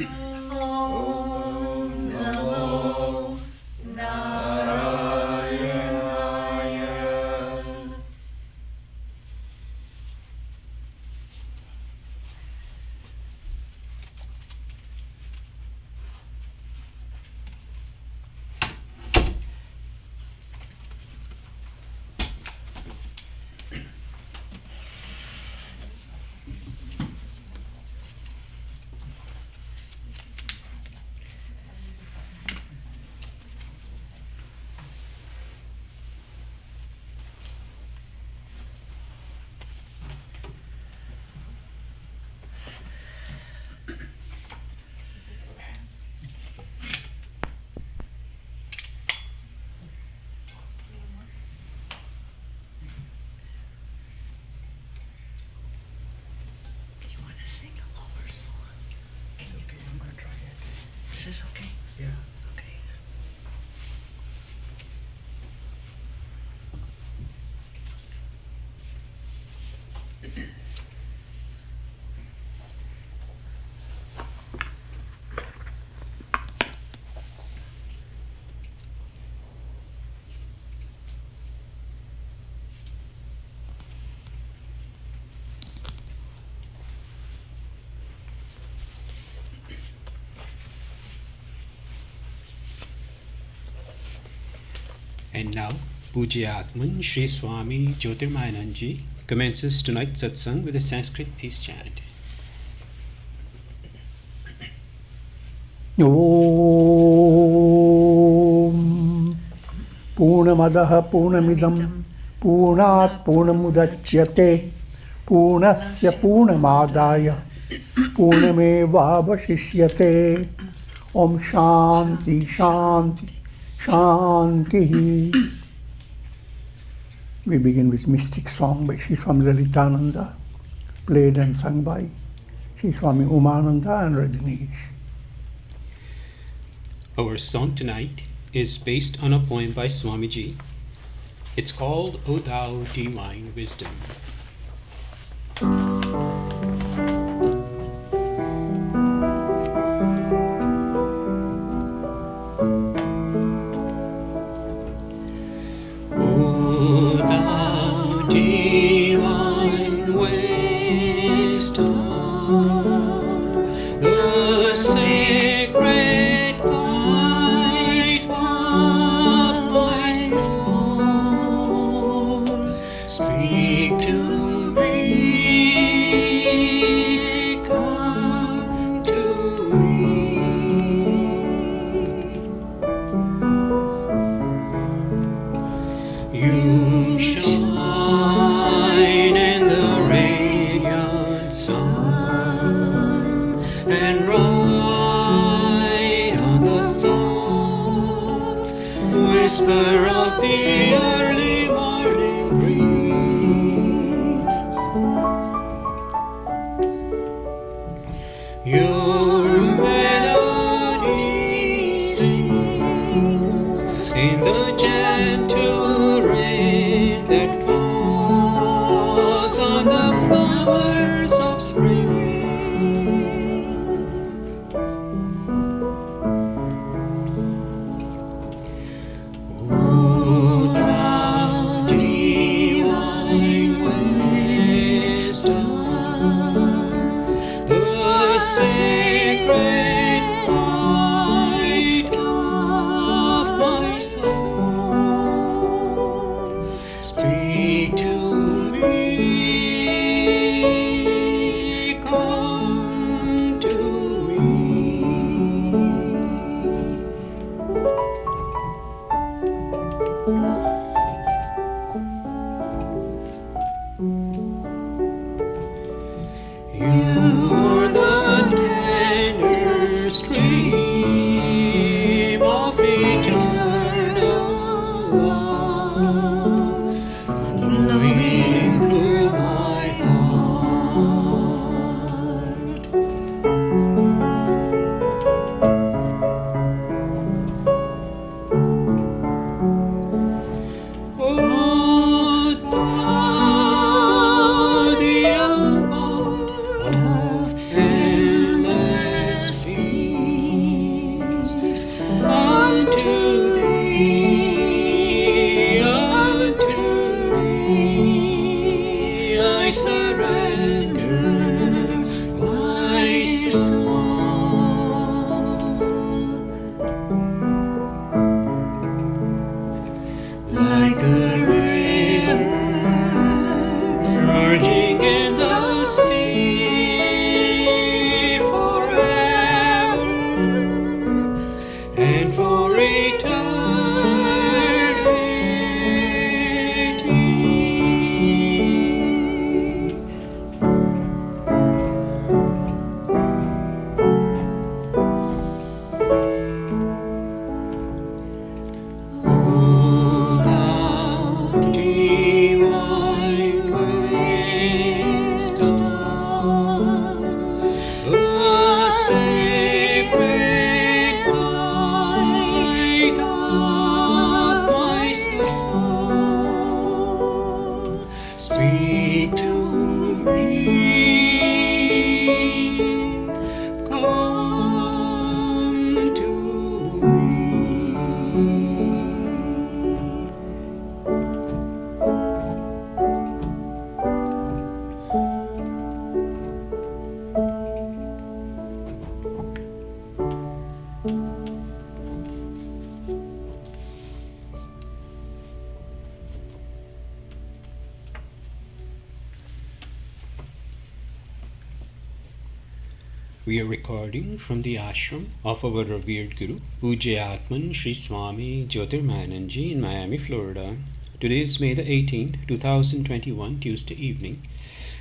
Om Namo Narayana. Sing a lower song. It's okay, I'm going to try it. Is this okay? Yeah. Okay. And now, Pujya Atman Sri Swami Jyotirmayananda ji commences tonight's satsang with a Sanskrit peace chant. Om Purnamadaha Purnamidam Purnat Purnamudachyate Purnasya Purnamadaya Purnamevavashishyate. Om Shanti Shanti Shanti. We begin with mystic song by Sri Swami Lalitananda, played and sung by Sri Swami Umananda and Rajneesh. Our song tonight is based on a poem by Swamiji. It's called O Thou Divine Wisdom. Divine wisdom, the sacred light of my soul, speak to me, come to me. You shine in the radiant sun and ride on the soft whisper of the early morning breeze. Your melody sings in the gentle rain that falls on the flowers of spring. O thou divine wisdom, the sacred light of my soul, speak to me, come to me. You're the tender stream of eternal love flowing through my heart. Oh, thou the abode of endless peace. We are recording from the ashram of our revered Guru, Pujyatman Sri Swami Jyotirmayananda in Miami, Florida. Today is May the 18th, 2021, Tuesday evening,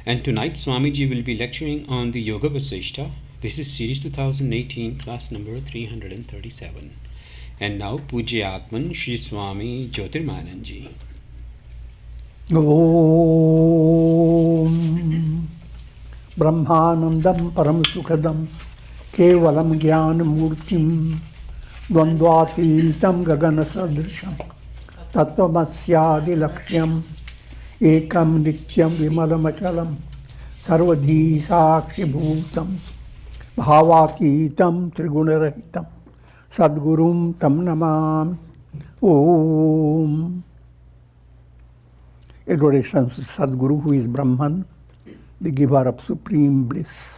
and tonight Swamiji will be lecturing on the Yoga Vasistha. This is series 2018, class number 337. And now Pujyatman Sri Swami Jyotirmayananda. Om Brahmanandam Param Sukhadam Kevalam Jnana Murtim Dvandvatitam Gagana Sadrisham Tattvamasya Laksham Ekam Nityam Vimalamachalam Sarvadhi Sakshi Bhutam Bhavatitam Trigunarahitam Sadgurum Tam Namami. Om. Adoration to Sadguru, who is Brahman, the giver of supreme bliss,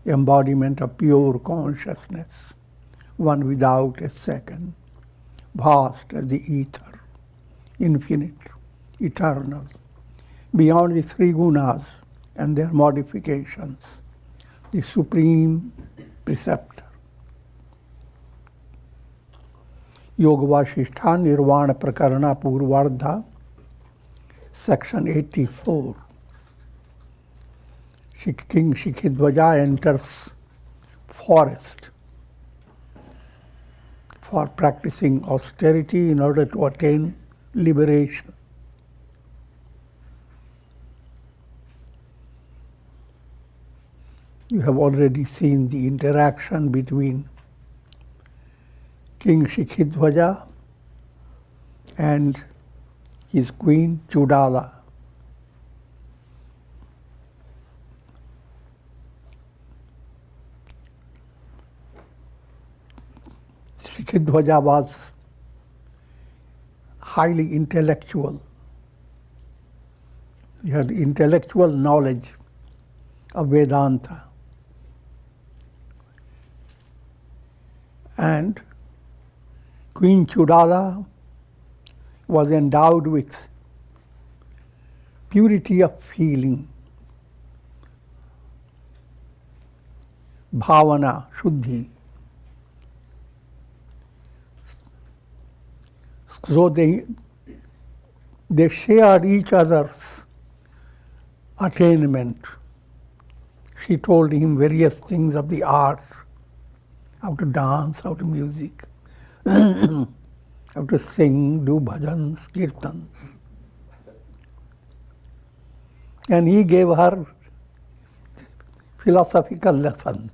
embodiment of pure consciousness, one without a second, vast as the ether, infinite, eternal, beyond the three gunas and their modifications, the supreme preceptor. Yoga Vasistha Nirvana Prakarana Purvardha, Section 84. King Shikhidvaja enters forest for practicing austerity in order to attain liberation. You have already seen the interaction between King Shikhidvaja and his queen Chudala. Shikhidvaja was highly intellectual. He had intellectual knowledge of Vedanta. And Queen Chudala was endowed with purity of feeling, bhavana, shuddhi. So they shared each other's attainment. She told him various things of the art, how to dance, how to music, how to sing, do bhajans, kirtans. And he gave her philosophical lessons.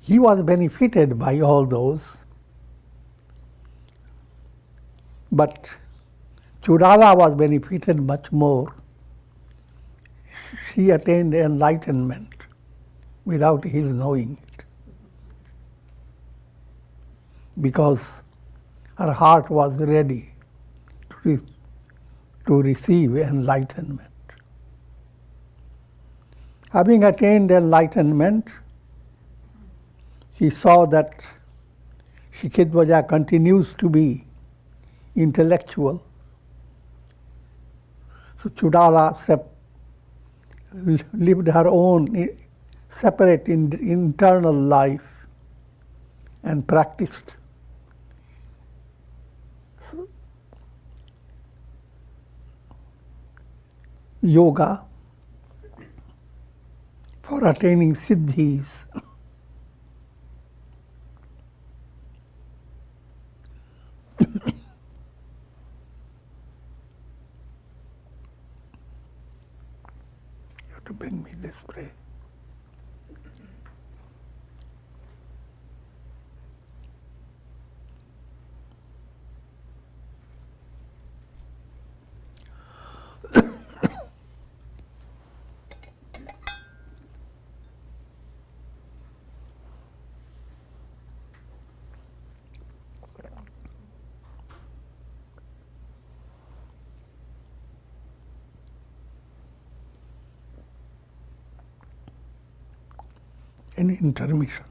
He was benefited by all those, but Chudala was benefited much more. She attained enlightenment without his knowing it, because her heart was ready to receive enlightenment. Having attained enlightenment, she saw that Shikhidvaja continues to be intellectual. So Chudala lived her own separate internal life and practiced yoga for attaining siddhis. You have to bring me this tray. An intermission.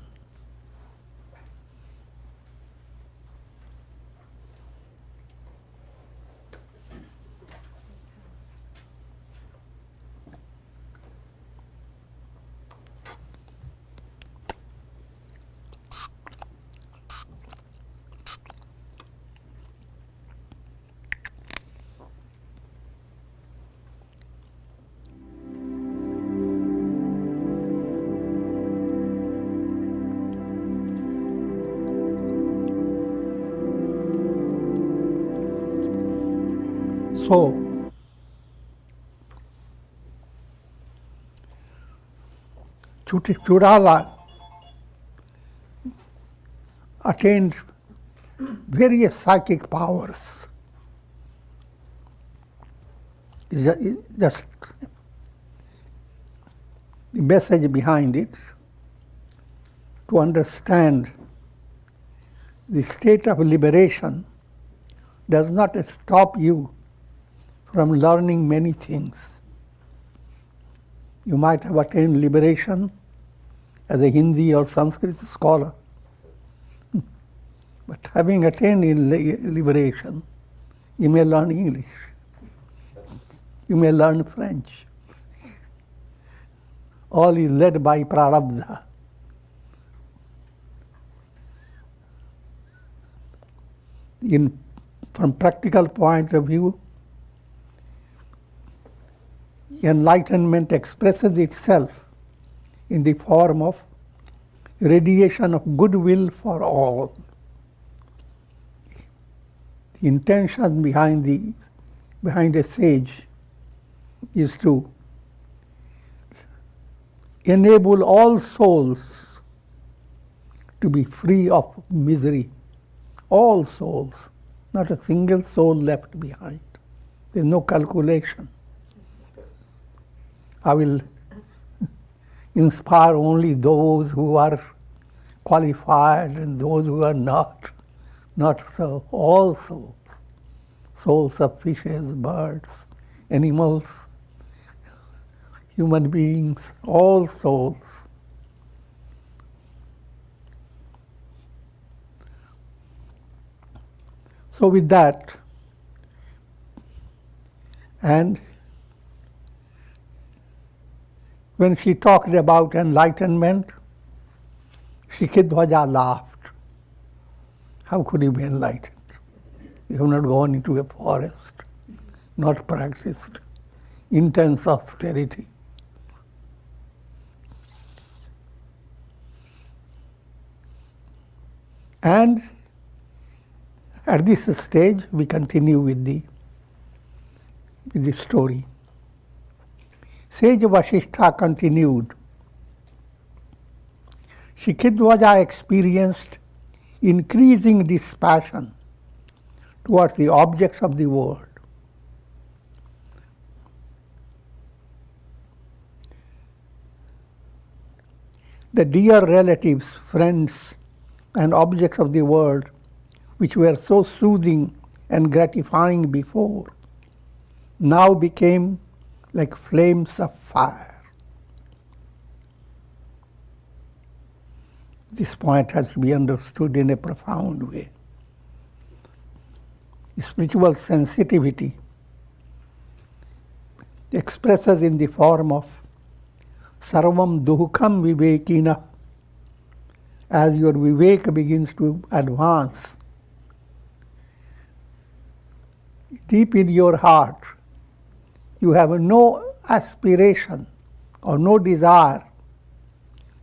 So, Chudala attained various psychic powers. Just the message behind it, to understand the state of liberation does not stop you from learning many things. You might have attained liberation as a Hindi or Sanskrit scholar, but having attained liberation, you may learn English, you may learn French. All is led by prarabdha. From practical point of view, enlightenment expresses itself in the form of radiation of goodwill for all. The intention behind a sage is to enable all souls to be free of misery. All souls, not a single soul left behind. There's no calculation. I will inspire only those who are qualified and those who are not. Not so. All souls. Souls of fishes, birds, animals, human beings, all souls. So with that, and when she talked about enlightenment, Shikhidwaja laughed. How could you be enlightened? You have not gone into a forest, not practiced intense austerity. And at this stage, we continue with the story. Sage Vasistha continued. Shikhidwaja experienced increasing dispassion towards the objects of the world. The dear relatives, friends, and objects of the world, which were so soothing and gratifying before, now became like flames of fire. This point has to be understood in a profound way. Spiritual sensitivity expresses in the form of sarvam duhukam vivekina. As your vivek begins to advance, deep in your heart, you have no aspiration or no desire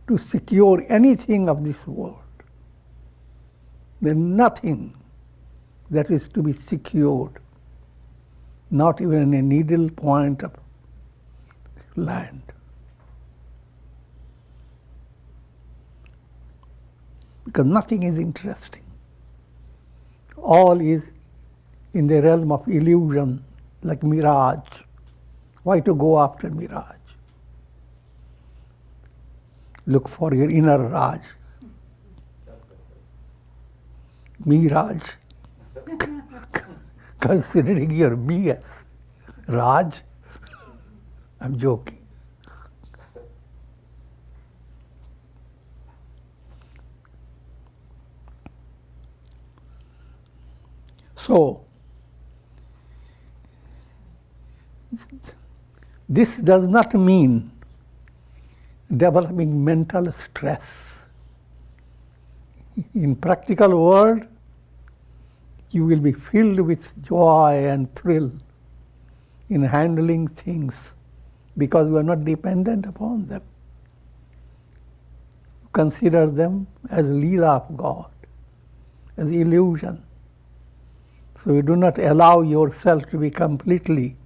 to secure anything of this world. There is nothing that is to be secured, not even a needle point of land. Because nothing is interesting. All is in the realm of illusion, like mirage. Why to go after mirage? Look for your inner Raj. Mirage. Considering your me as Raj, I'm joking. So, this does not mean developing mental stress. In practical world, you will be filled with joy and thrill in handling things because you are not dependent upon them. Consider them as Leela of God, as illusion. So you do not allow yourself to be completely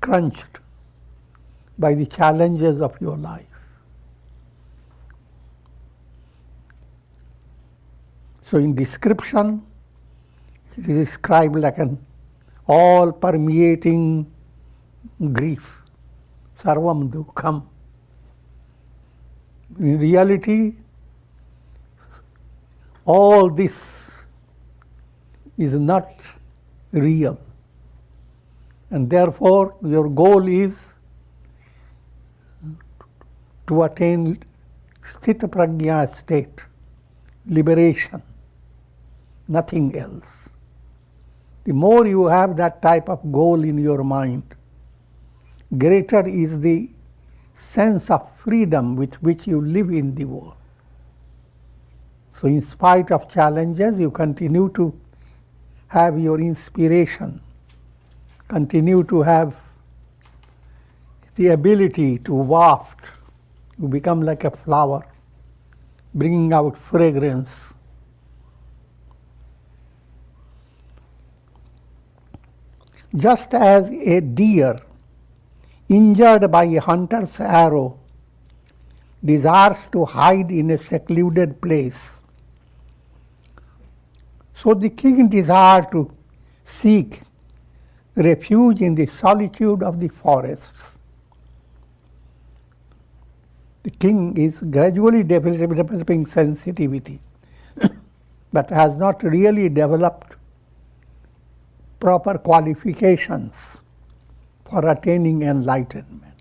crunched by the challenges of your life. So in description, it is described like an all-permeating grief, sarvam dukkham. In reality, all this is not real. And therefore, your goal is to attain sthita prajna state, liberation, nothing else. The more you have that type of goal in your mind, greater is the sense of freedom with which you live in the world. So in spite of challenges, you continue to have your inspiration, continue to have the ability to waft. You become like a flower, bringing out fragrance. Just as a deer injured by a hunter's arrow desires to hide in a secluded place, so the king desired to seek refuge in the solitude of the forests. The king is gradually developing sensitivity, but has not really developed proper qualifications for attaining enlightenment.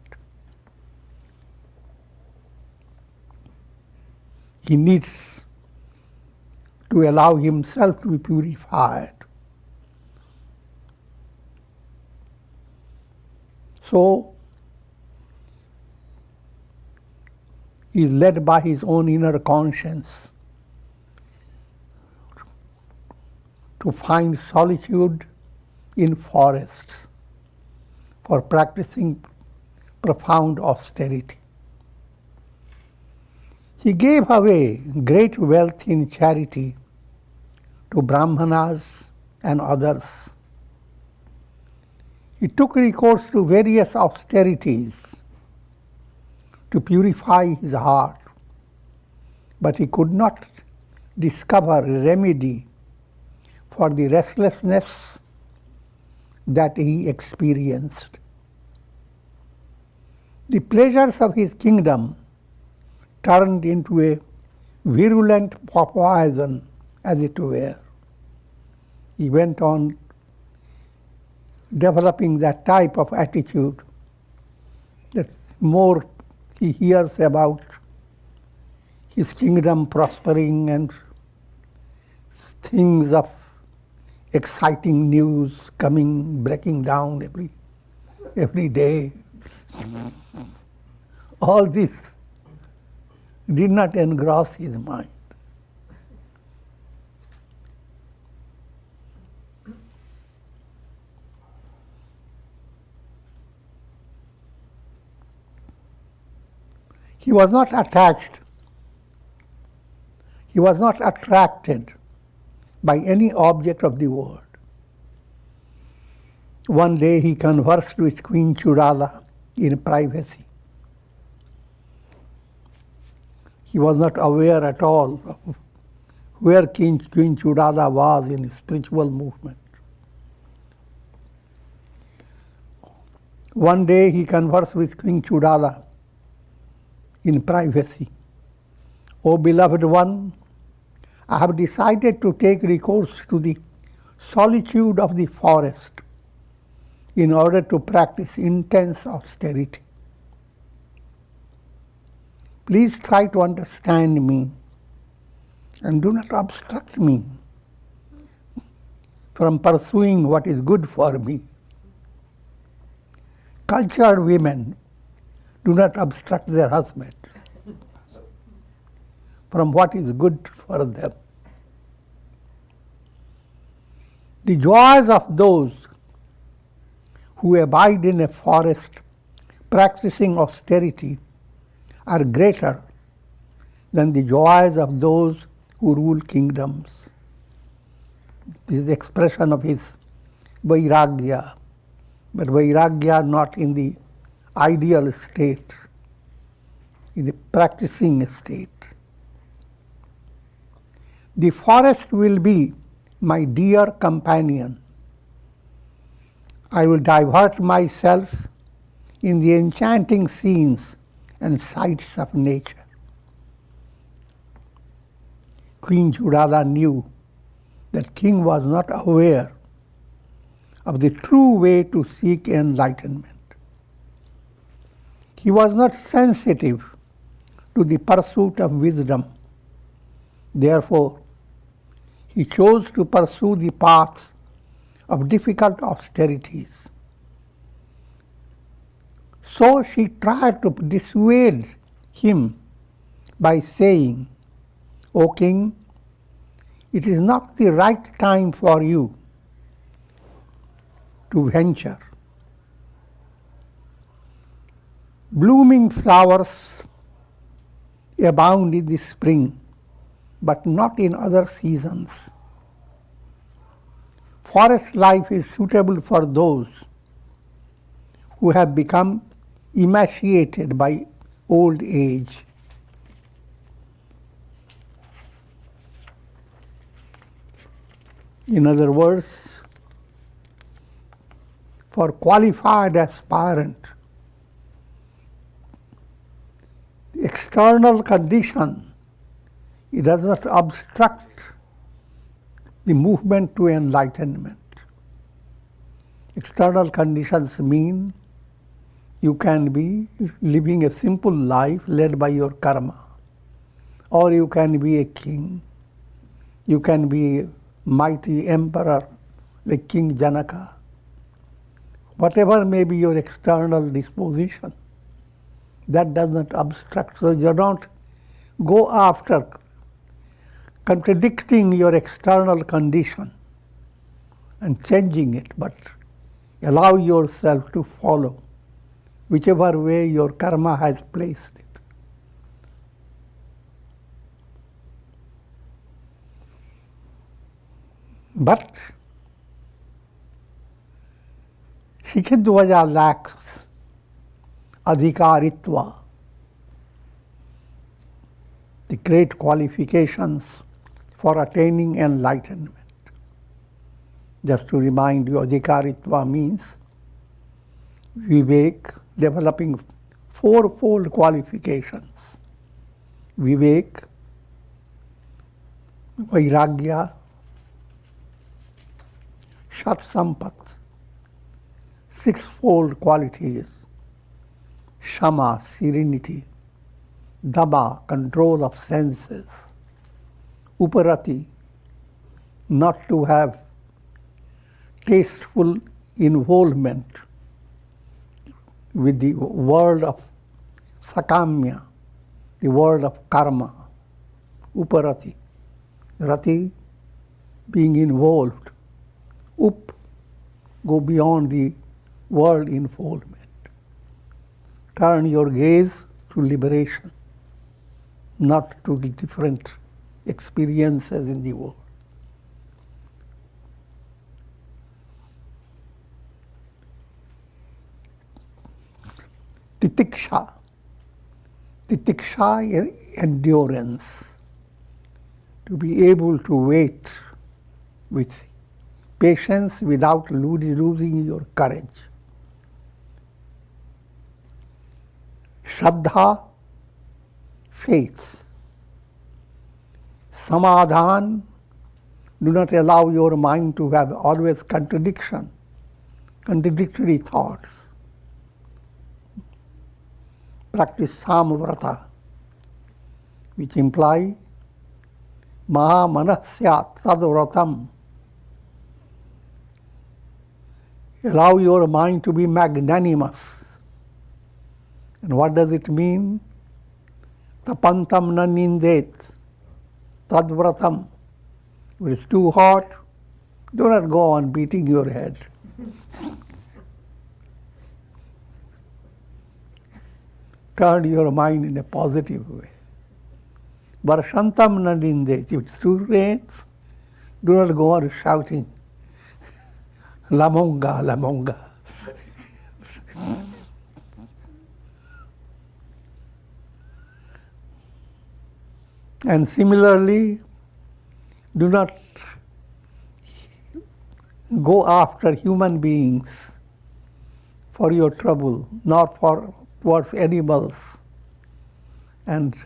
He needs to allow himself to be purified. So, he is led by his own inner conscience to find solitude in forests for practicing profound austerity. He gave away great wealth in charity to Brahmanas and others. He took recourse to various austerities to purify his heart, but he could not discover a remedy for the restlessness that he experienced. The pleasures of his kingdom turned into a virulent poison, as it were. He went on developing that type of attitude that more he hears about his kingdom prospering and things of exciting news coming, breaking down every day. All this did not engross his mind. He was not attached, he was not attracted by any object of the world. One day he conversed with Queen Chudala in privacy. He was not aware at all of where Queen Chudala was in his spiritual movement. One day he conversed with Queen Chudala in privacy. O beloved one, I have decided to take recourse to the solitude of the forest in order to practice intense austerity. Please try to understand me and do not obstruct me from pursuing what is good for me. Cultured women do not obstruct their husbands from what is good for them. The joys of those who abide in a forest practicing austerity are greater than the joys of those who rule kingdoms. This is the expression of his vairagya, but vairagya not in the ideal state, in the practicing state. The forest will be my dear companion. I will divert myself in the enchanting scenes and sights of nature. Queen Judala knew that king was not aware of the true way to seek enlightenment. He was not sensitive to the pursuit of wisdom. Therefore, he chose to pursue the paths of difficult austerities. So she tried to dissuade him by saying, "O king, it is not the right time for you to venture. Blooming flowers abound in the spring, but not in other seasons. Forest life is suitable for those who have become emaciated by old age." In other words, for qualified aspirant, the external condition, it does not obstruct the movement to enlightenment. External conditions mean you can be living a simple life led by your karma, or you can be a king, you can be a mighty emperor like King Janaka. Whatever may be your external disposition, that does not obstruct. So you don't go after contradicting your external condition and changing it, but allow yourself to follow whichever way your karma has placed it. But Shikhidvaja lacks adhikaritva, the great qualifications for attaining enlightenment. Just to remind you, adhikaritva means vivek, developing fourfold qualifications. Vivek, vairagya, shat sampat, sixfold qualities, shama, serenity, dama, control of senses, uparati, not to have tasteful involvement with the world of sakamya, the world of karma, uparati, rati, being involved, up, go beyond the world involvement. Turn your gaze to liberation, not to the different experiences in the world. Titiksha. Titiksha, endurance. To be able to wait with patience without losing your courage. Shraddha, faith. Samadhan, do not allow your mind to have always contradictory thoughts. Practice samavrata, which imply maha manasyat tadvratam. Allow your mind to be magnanimous. And what does it mean? Tapantam na nindet, tadvratam. If it's too hot, do not go on beating your head. Turn your mind in a positive way. Varshantam na nindet. If it too rains, Do not go on shouting, Lamonga, Lamonga. And similarly, do not go after human beings for your trouble, nor towards animals. And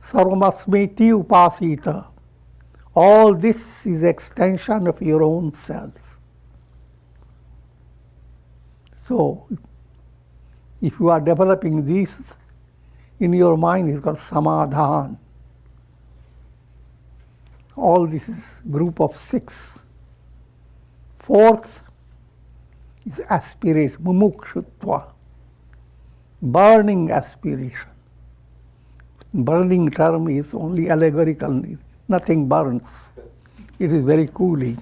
sarvamasmiti upasita. All this is extension of your own self. So, if you are developing these in your mind, it's called samadhan. All this is group of 6. Fourth is aspiration, mumukshutva, burning aspiration. Burning term is only allegorical, nothing burns. It is very cooling.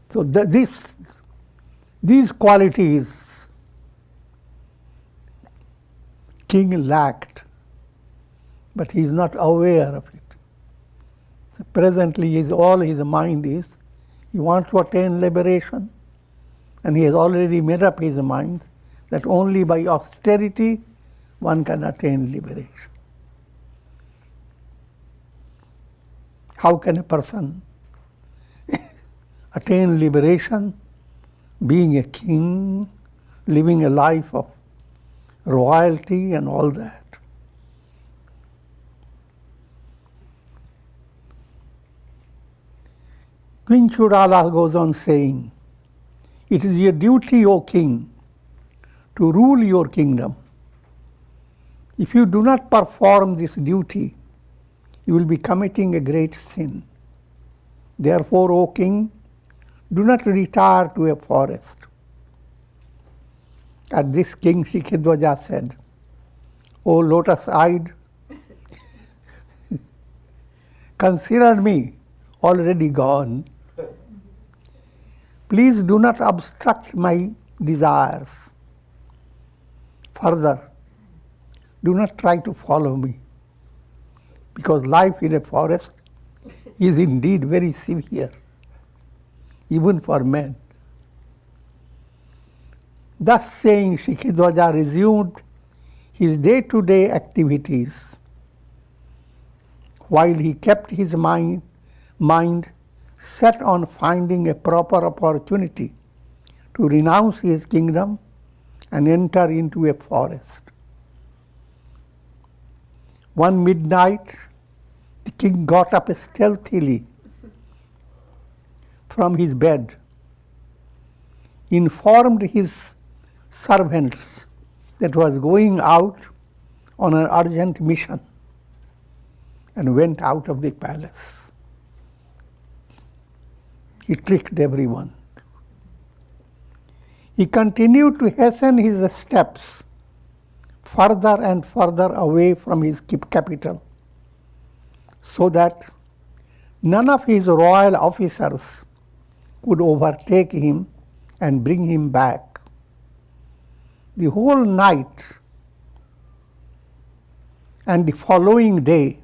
So these qualities king lacked, but he is not aware of it. So presently, all his mind is, he wants to attain liberation, and he has already made up his mind that only by austerity one can attain liberation. How can a person attain liberation, being a king, living a life of royalty and all that? Queen Chudala goes on saying, "It is your duty, O king, to rule your kingdom. If you do not perform this duty, you will be committing a great sin. Therefore, O king, do not retire to a forest." At this, King Shikhidwaja said, "O lotus-eyed, consider me already gone. Please do not obstruct my desires. Further, do not try to follow me, because life in a forest is indeed very severe, even for men." Thus saying, Shikhidwaja resumed his day-to-day activities, while he kept his mind set on finding a proper opportunity to renounce his kingdom and enter into a forest. One midnight, the king got up stealthily from his bed, informed his servants that was going out on an urgent mission, and went out of the palace. He tricked everyone. He continued to hasten his steps further and further away from his capital, so that none of his royal officers could overtake him and bring him back. The whole night and the following day,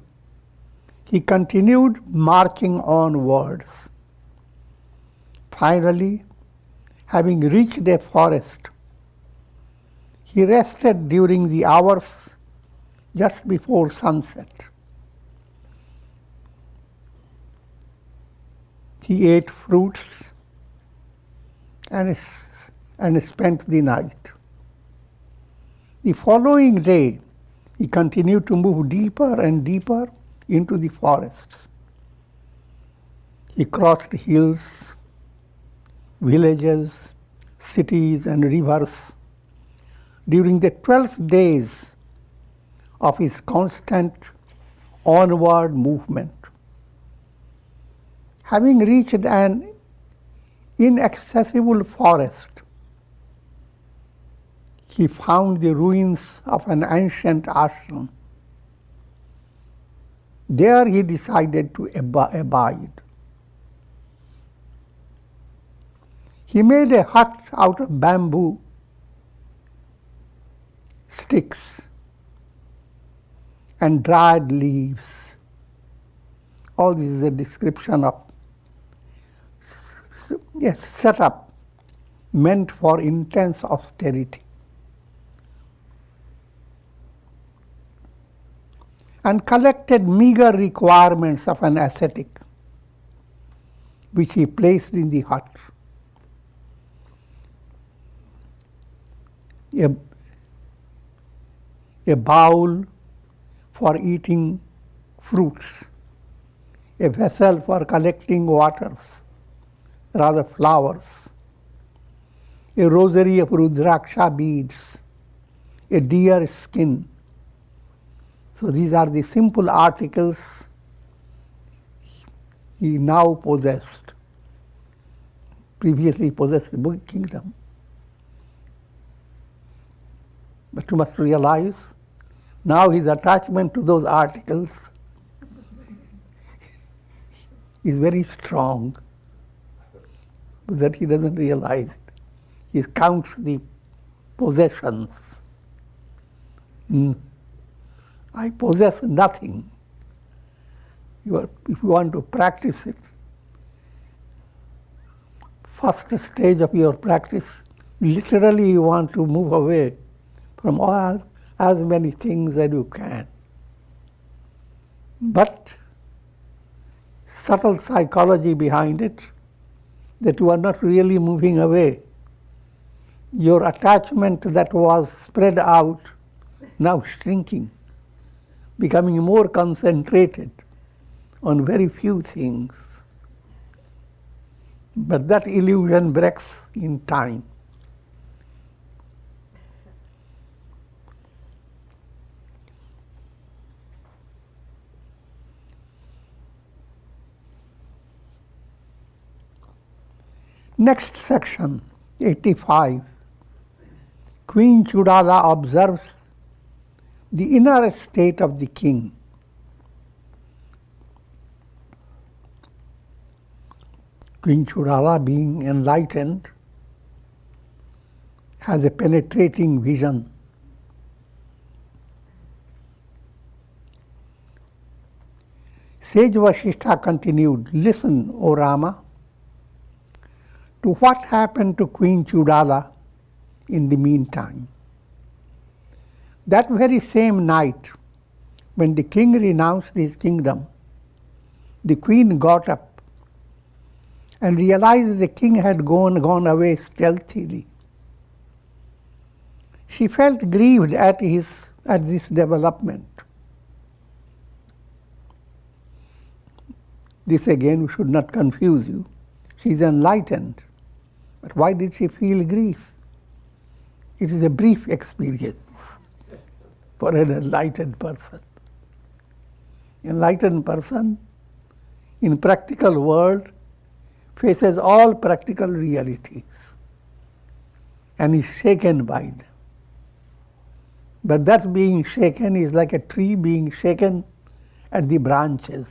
he continued marching onwards. Finally, having reached a forest, he rested during the hours just before sunset. He ate fruits and spent the night. The following day, he continued to move deeper and deeper into the forest. He crossed hills, villages, cities, and rivers during the 12 days of his constant onward movement. Having reached an inaccessible forest, he found the ruins of an ancient ashram. There he decided to abide. He made a hut out of bamboo sticks and dried leaves. All this is a description of setup meant for intense austerity. And collected meager requirements of an ascetic, which he placed in the hut. A bowl for eating fruits, a vessel for collecting waters, rather flowers, a rosary of rudraksha beads, a deer skin. So these are the simple articles he now possessed. Previously possessed the big kingdom. But you must realize, now his attachment to those articles is very strong, that he doesn't realize it. He counts the possessions. I possess nothing. If you want to practice it, first stage of your practice, literally you want to move away from as many things as you can. But subtle psychology behind it, that you are not really moving away. Your attachment that was spread out, now shrinking, becoming more concentrated on very few things. But that illusion breaks in time. Next section, 85. Queen Chudala observes the inner state of the king. Queen Chudala, being enlightened, has a penetrating vision. Sage Vasistha continued, "Listen, O Rama, to what happened to Queen Chudala in the meantime. That very same night, when the king renounced his kingdom, the queen got up and realized the king had gone away stealthily. She felt grieved at this development." This again should not confuse you. She is enlightened. But why did she feel grief? It is a brief experience for an enlightened person. Enlightened person in practical world faces all practical realities and is shaken by them. But that being shaken is like a tree being shaken at the branches,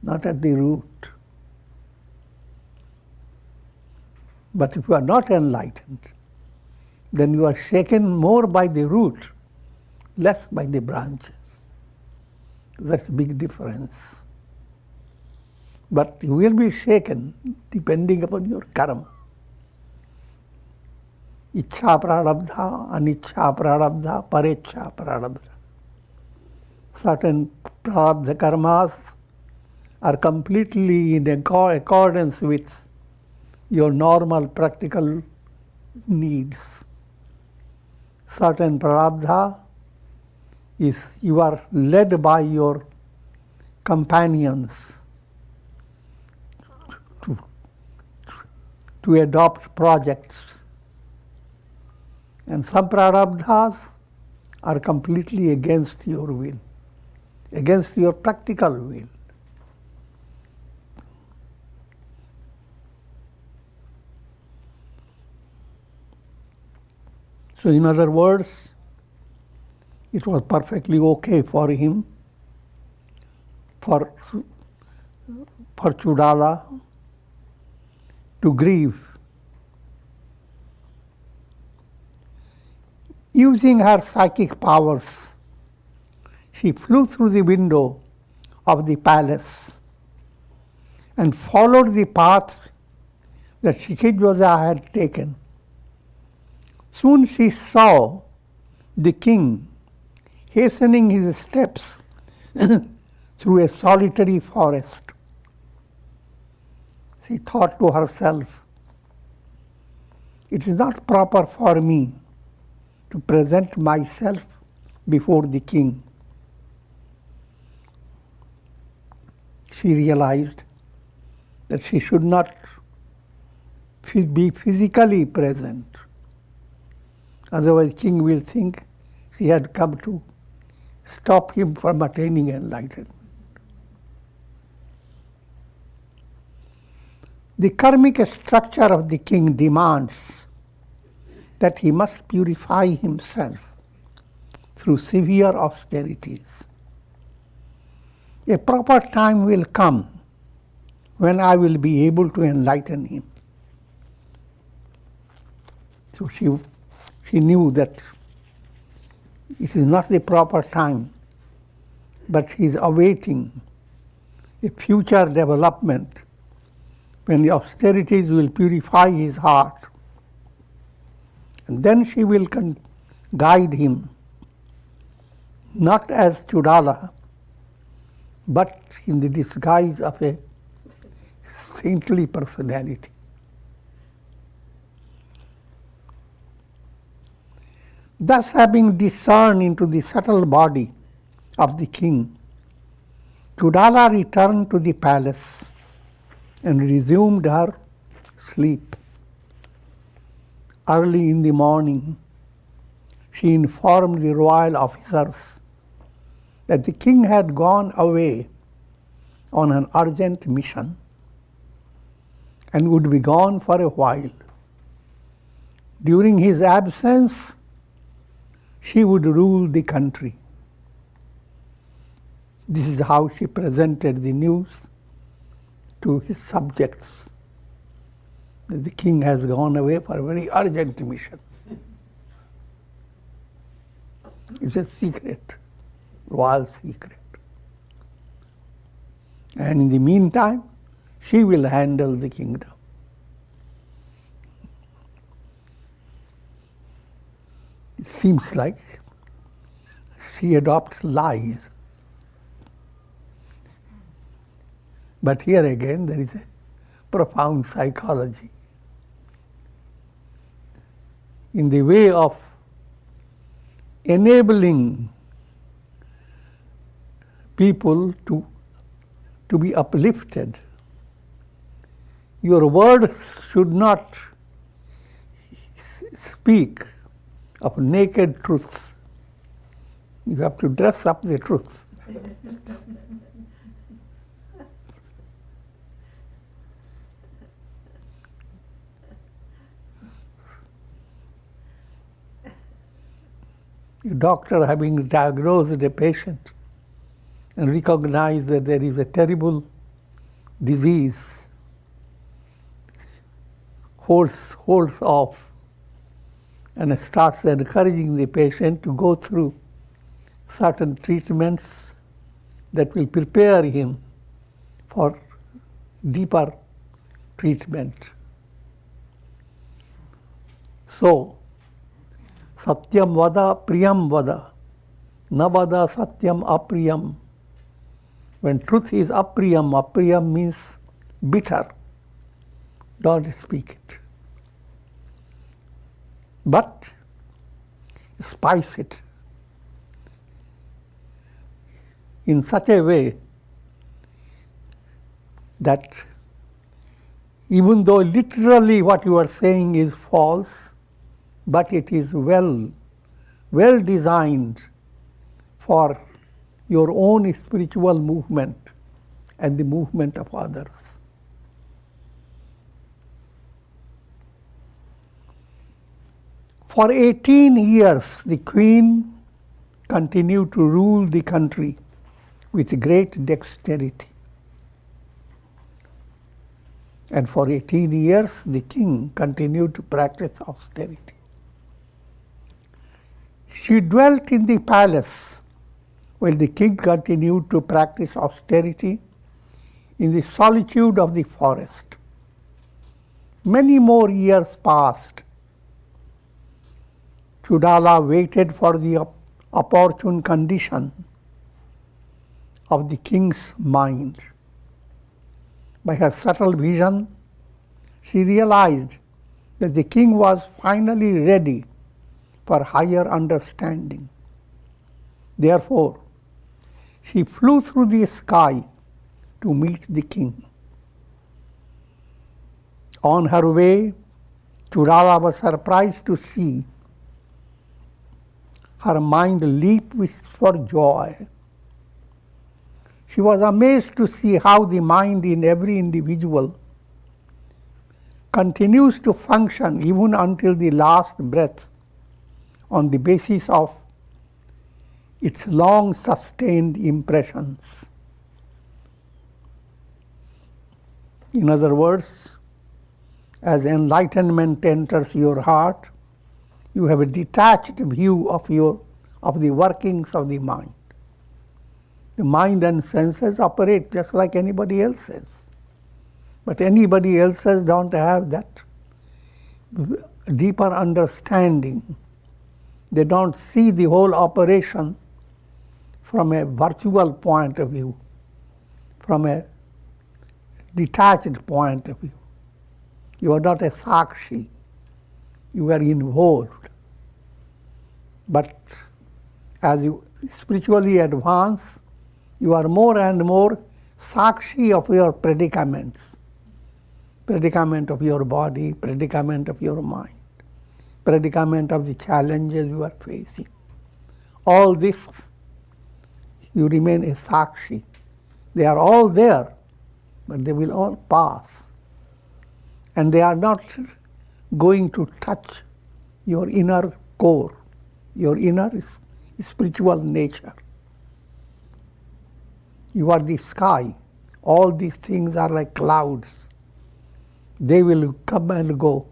not at the root. But if you are not enlightened, then you are shaken more by the root, less by the branches. That's a big difference. But you will be shaken depending upon your karma. Ichha prarabdha, anichha prarabdha, parecha prarabdha. Certain prarabdha karmas are completely in accordance with your normal practical needs. Certain prarabdha is you are led by your companions to adopt projects. And some prarabdhas are completely against your will, against your practical will. So in other words, it was perfectly okay for him, for Chudala to grieve. Using her psychic powers, she flew through the window of the palace and followed the path that Shikijwaja had taken. Soon she saw the king hastening his steps through a solitary forest. She thought to herself, it is not proper for me to present myself before the king. She realized that she should not be physically present. Otherwise, king will think she had come to stop him from attaining enlightenment. The karmic structure of the king demands that he must purify himself through severe austerities. A proper time will come when I will be able to enlighten him. So she knew that it is not the proper time, but she is awaiting a future development when the austerities will purify his heart. And then she will guide him, not as Chudala, but in the disguise of a saintly personality. Thus, having discerned into the subtle body of the king, Chudala returned to the palace and resumed her sleep. Early in the morning, she informed the royal officers that the king had gone away on an urgent mission and would be gone for a while. During his absence, she would rule the country. This is how she presented the news to his subjects, that the king has gone away for a very urgent mission. It's a secret, royal secret. And in the meantime, she will handle the kingdom. It seems like she adopts lies. But here again, there is a profound psychology. In the way of enabling people to be uplifted, your words should not speak of naked truth. You have to dress up the truth. A doctor, having diagnosed a patient and recognized that there is a terrible disease, holds off and starts encouraging the patient to go through certain treatments that will prepare him for deeper treatment. So, Satyam vada, priyam vada. Na vada satyam apriyam. When truth is apriyam, apriyam means bitter. Don't speak it. But spice it in such a way that even though literally what you are saying is false, but it is well designed for your own spiritual movement and the movement of others. For 18 years, the queen continued to rule the country with great dexterity. And for 18 years, the king continued to practice austerity. She dwelt in the palace while the king continued to practice austerity in the solitude of the forest. Many more years passed. Chudala waited for the opportune condition of the king's mind. By her subtle vision, she realized that the king was finally ready for higher understanding. Therefore, she flew through the sky to meet the king. On her way, Chudala was surprised to see her mind leap for joy. She was amazed to see how the mind in every individual continues to function even until the last breath on the basis of its long sustained impressions. In other words, as enlightenment enters your heart, you have a detached view of the workings of the mind. The mind and senses operate just like anybody else's. But anybody else's don't have that deeper understanding. They don't see the whole operation from a virtual point of view, from a detached point of view. You are not a sakshi. You are involved. But as you spiritually advance, you are more and more sakshi of your predicaments. Predicament of your body, predicament of your mind, predicament of the challenges you are facing. All this, you remain a sakshi. They are all there, but they will all pass. And they are not going to touch your inner core, your inner spiritual nature. You are the sky. All these things are like clouds. They will come and go.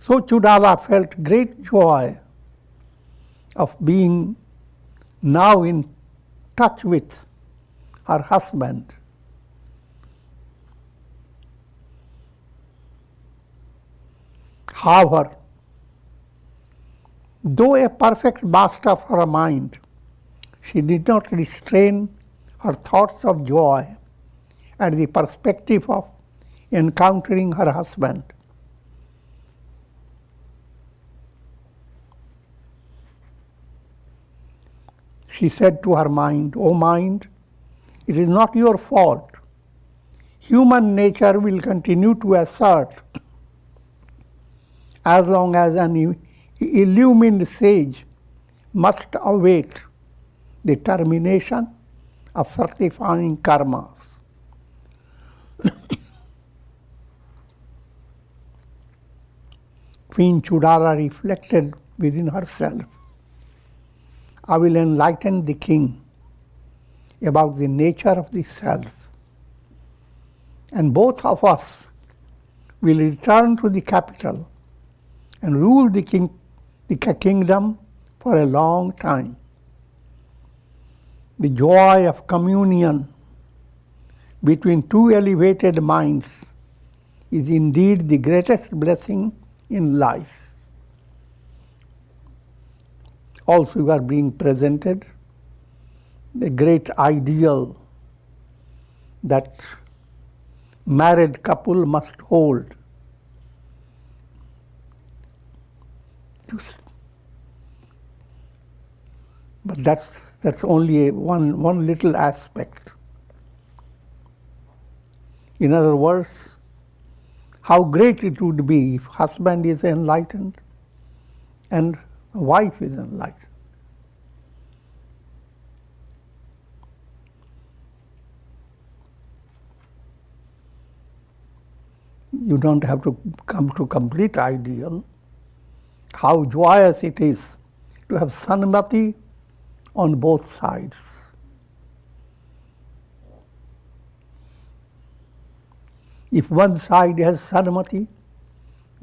So Chudala felt great joy of being now in touch with her husband. However, though a perfect master of her mind, she did not restrain her thoughts of joy at the perspective of encountering her husband. She said to her mind, "O mind, it is not your fault. Human nature will continue to assert as long as an illumined sage must await the termination of fructifying karmas." Queen Chudala reflected within herself, "I will enlighten the king about the nature of the self, and both of us will return to the capital and rule the kingdom for a long time." The joy of communion between two elevated minds is indeed the greatest blessing in life. Also, you are being presented the great ideal that married couple must hold. But that's only one little aspect. In other words, how great it would be if husband is enlightened and wife is enlightened. You don't have to come to complete ideal. How joyous it is to have sanmati on both sides. If one side has Sarmati,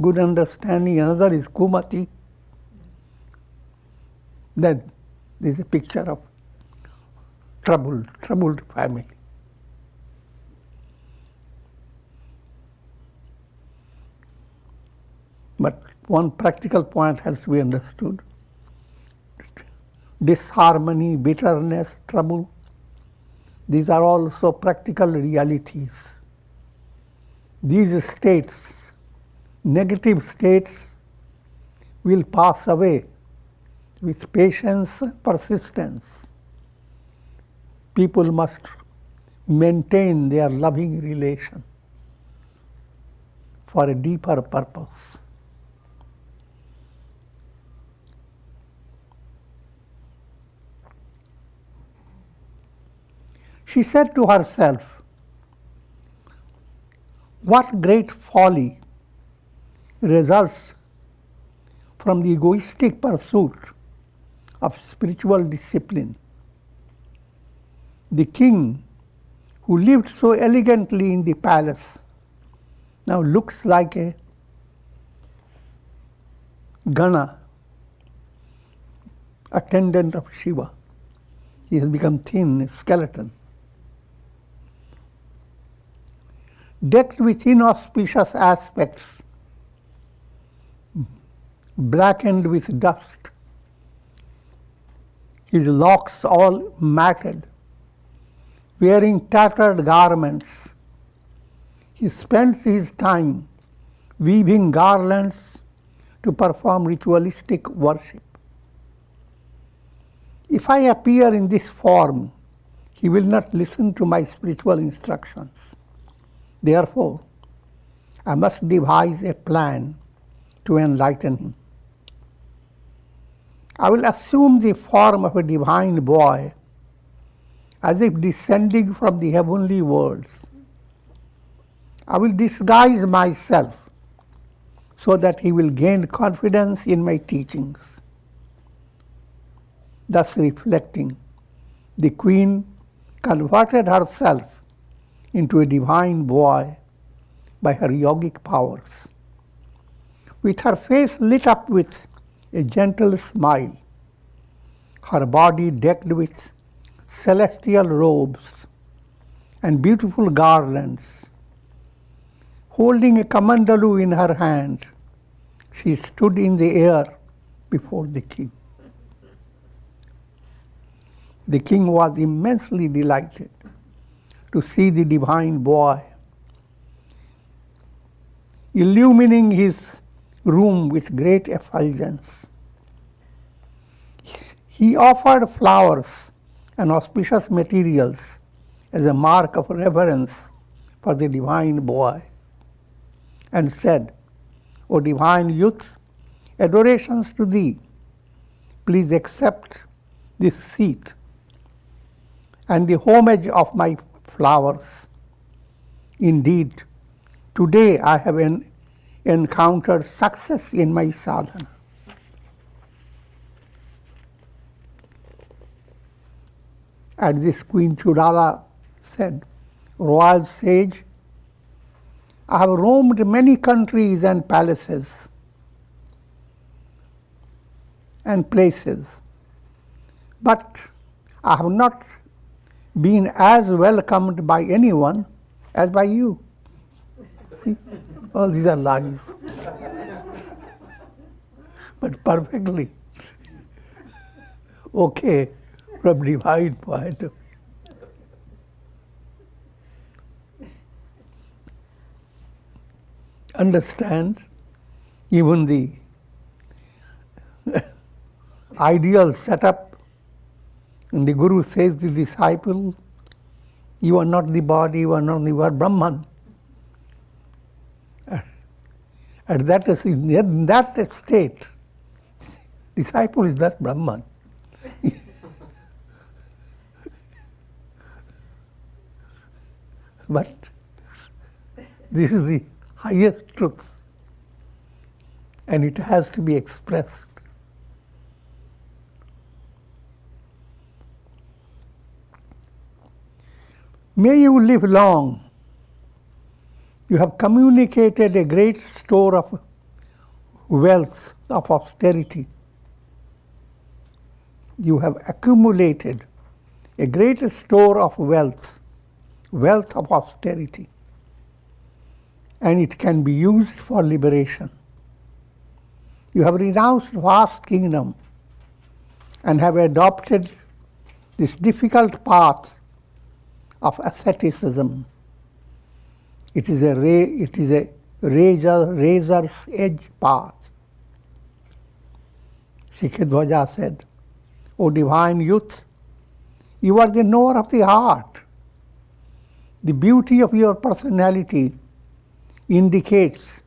good understanding, another is Kumati, then there is a picture of troubled family. But one practical point has to be understood. Disharmony, bitterness, trouble, these are also practical realities. These states, negative states, will pass away with patience and persistence. People must maintain their loving relation for a deeper purpose. She said to herself, what great folly results from the egoistic pursuit of spiritual discipline. The king who lived so elegantly in the palace now looks like a Gana, attendant of Shiva. He has become thin, a skeleton. Decked with inauspicious aspects, blackened with dust, his locks all matted, wearing tattered garments, he spends his time weaving garlands to perform ritualistic worship. If I appear in this form, he will not listen to my spiritual instructions. Therefore, I must devise a plan to enlighten him. I will assume the form of a divine boy, as if descending from the heavenly worlds. I will disguise myself so that he will gain confidence in my teachings. Thus reflecting, the queen converted herself into a divine boy by her yogic powers. With her face lit up with a gentle smile, her body decked with celestial robes and beautiful garlands, holding a kamandalu in her hand, she stood in the air before the king. The king was immensely delighted to see the divine boy, illumining his room with great effulgence. He offered flowers and auspicious materials as a mark of reverence for the divine boy, and said, O divine youth, adorations to thee. Please accept this seat and the homage of my flowers. Indeed, today I have encountered success in my sadhana. At this, Queen Chudala said, Royal sage, I have roamed many countries and palaces and places, but I have not been as welcomed by anyone as by you. See, all these are lies, but perfectly okay from divine point of view. Understand, even the ideal setup, and the Guru says to the disciple, you are not the body, you are Brahman. And that is in that state, disciple is that Brahman. But this is the highest truth, and it has to be expressed. May you live long You have communicated a great store of wealth, of austerity. You have accumulated a great store of wealth of austerity, and it can be used for liberation. You have renounced vast kingdom and have adopted this difficult path of asceticism. It is a razor's edge path. Shikhadwaja said, O divine youth, you are the knower of the heart. The beauty of your personality indicates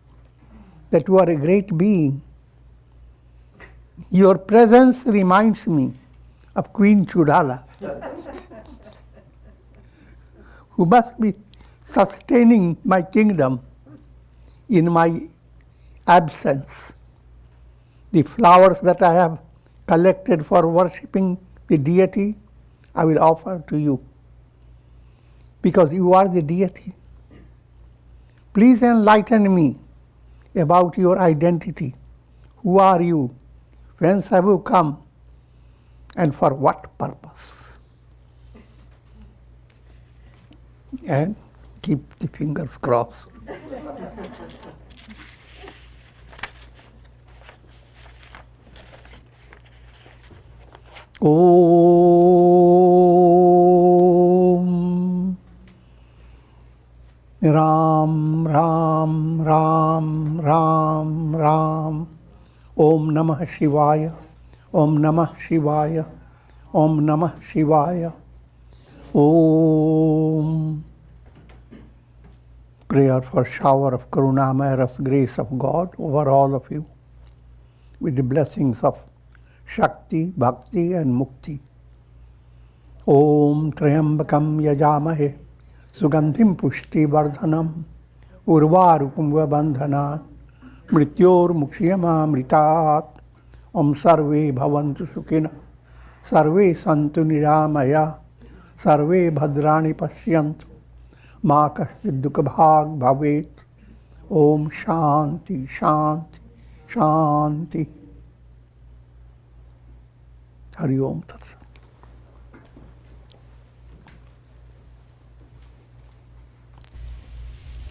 that you are a great being. Your presence reminds me of Queen Chudala, who must be sustaining my kingdom in my absence. The flowers that I have collected for worshipping the deity, I will offer to you, because you are the deity. Please enlighten me about your identity. Who are you? Whence have you come? And for what purpose? And keep the fingers crossed. Om Ram Ram Ram Ram Ram. Om Namah Shivaya. Om Namah Shivaya. Om Namah Shivaya. Om. Prayer for shower of Karunamaya Ras grace of God over all of you, with the blessings of Shakti, Bhakti and Mukti. Om Trayambakam Yajamahe Sugandhim Pushti Vardhanam Urvarupam Vabandhanat Mrityor Mukshiyama Mritat. Om Sarve Bhavantu Sukhina Sarve Santu Niramaya Sarve Bhadrani Pashyantu Ma Kashchid Dukha Bhag Bhavet. Om Shanti Shanti Shanti. Hari Om Tat Sat.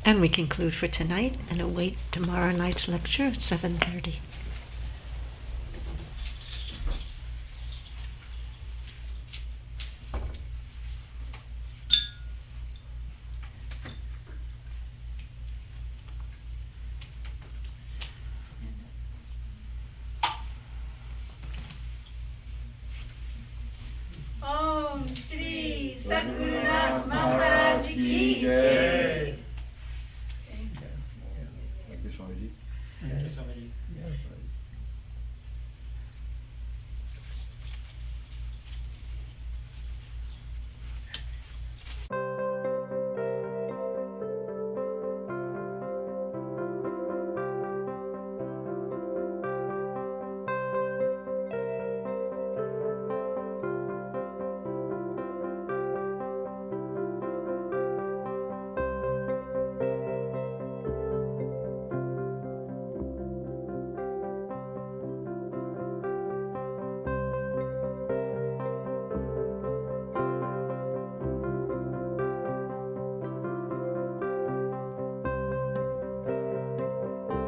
And we conclude for tonight and await tomorrow night's lecture at 7:30. Om Shri Sadguru